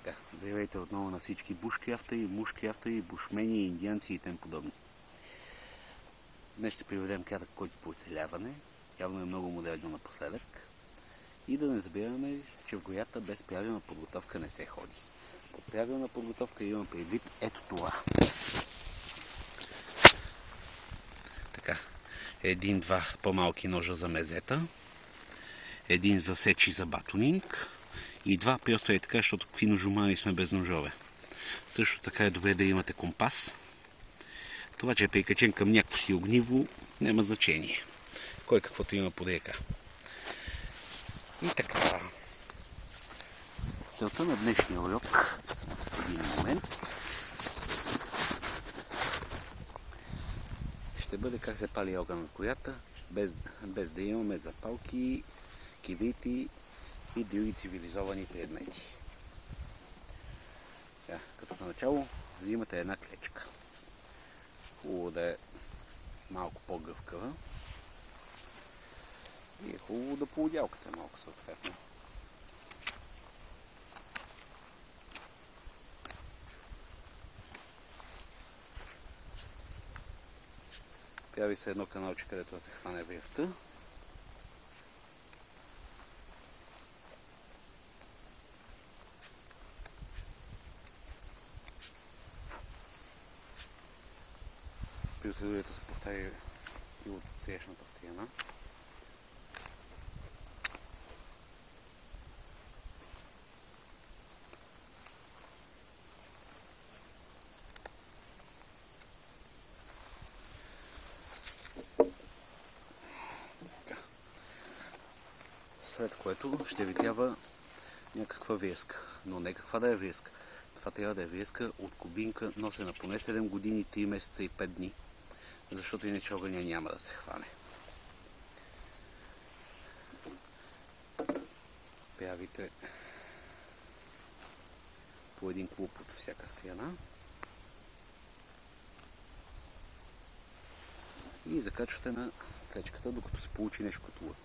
Така, заявете отново на всички бушкрафтери, мушкрафтери, бушмени, индианци и тем подобни. Днес ще приведем кратък курс по оцеляване. Явно е много модерно напоследък. И да не забравяме, че в горята без правилна подготовка не се ходи. Под правилна подготовка имам предвид ето това. Така, един-два по-малки ножа за мезета, един за сечи за батонинг и два просто е така, защото какви ножомани сме без ножове. Също така е добре да имате компас. Това, че е прикачен към някакво си огниво, няма значение. Кой каквото има под ръка. И така. Целта на днешния урок, един момент, ще бъде как се пали огън на корята, без да имаме запалки, кибрити и други цивилизовани предмети. Като в начало взимате една клечка. Хубаво да е малко по-гъвкава и е хубаво да поудялкате малко съответно. Прави се едно каналче, където да се хване връвта. Процедурата се повтаря и от срещната страна. След което ще ви трябва някаква връзка, но не каква да е връзка. Това трябва да е връзка от кубинка, носена поне 7 години, 3 месеца и 5 дни, защото иначе огъня няма да се хване. Правите по един клуб от всяка страна и закачвате на клечката, докато се получи нещо като лък.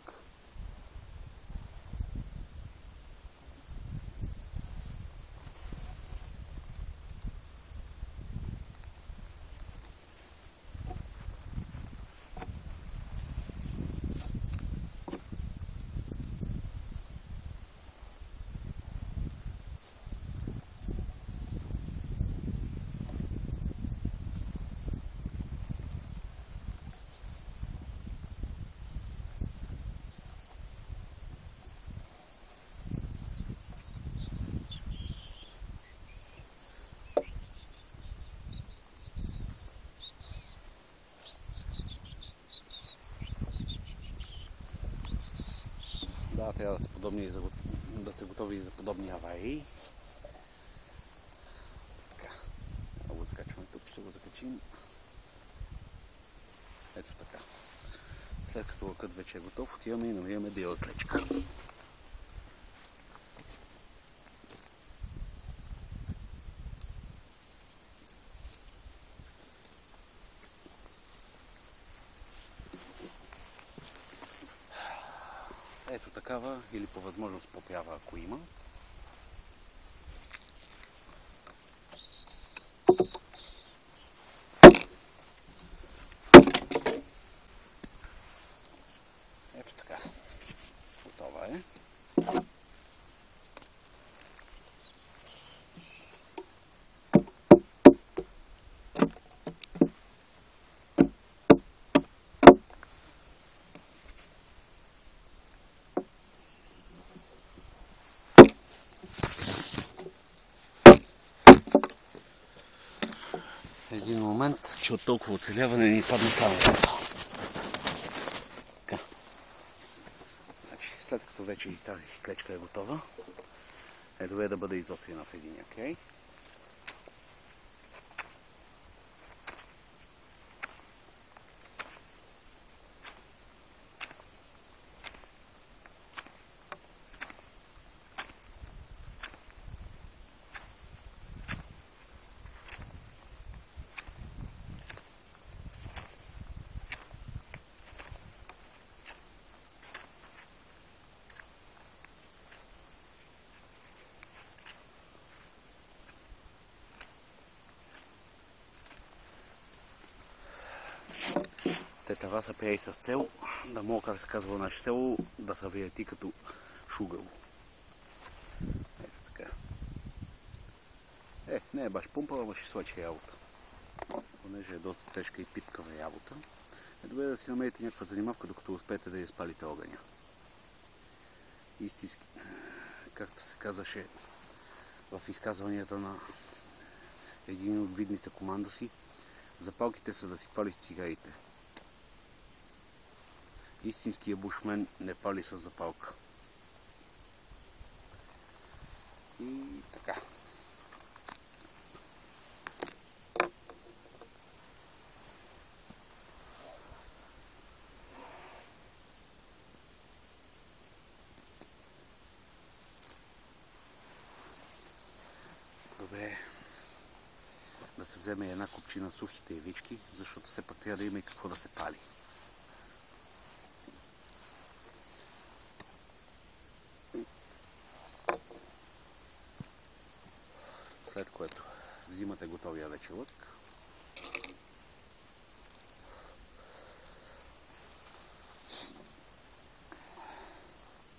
Да, трябва да сте готови за подобни аварии. Така, го закачваме тук, ще го закачим. Ето така. След като лъкът вече е готов, отиваме и намираме бяла клечка. Ето такава, или по възможност попява, ако има. Ето така. Готова е. Един момент, че от толкова оцеляване ни падна камерата. Така. Значи, след като вече и тази клечка е готова, е добре да бъде изострена в единия край. Това се прави с цел да мога, как се казва в наше село, да се върти като шугало. Ето така. Не е баш пумпала, ама ще свърши работа. Понеже е доста тежка и питкава работа. Е добре да си намерите някаква занимавка, докато успеете да я спалите огъня. Истински, както се казваше в изказванията на един от видните командоси, запалките са да си палиш цигарите. Истинският бушмен не пали с запалка. И така. Добре. Да се вземе една купчина сухите ивички, защото все пак трябва да има и какво да се пали. След което взимате готовия вече лък.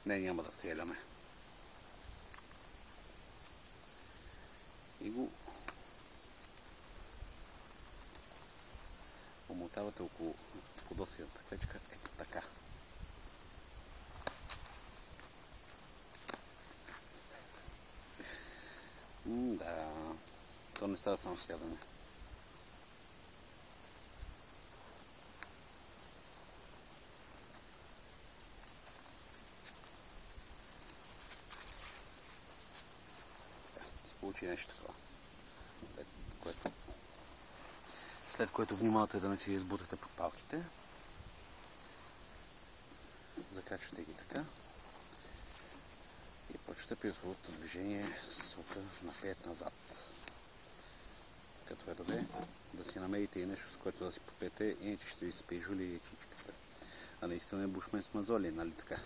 Не, няма да стреляме. И го омотавате около подосената клечка. Ето така. Да, то не става само сядане. Се получи нещо такова. След което внимавате да не си избутате под палките. Закачвате ги така. И почвате при свободното движение с лъка напред-назад. Като е добре да си намерите и нещо, с което да си попиете, иначе ще ви се прижули яйчичката. А не искаме бушмен с мазоли, нали така?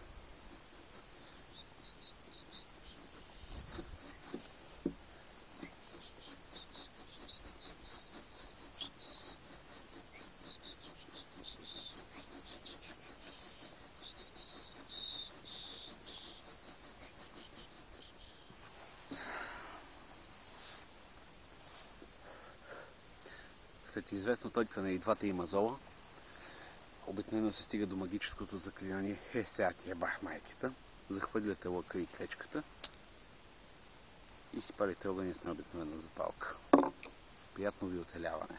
След известно тънкане и двата и мазола, обикновено се стига до магическото заклинание сега ти е бах майката. Захвърляте лъка и клечката и си палите огъня с необикновена запалка. Приятно ви оцеляване!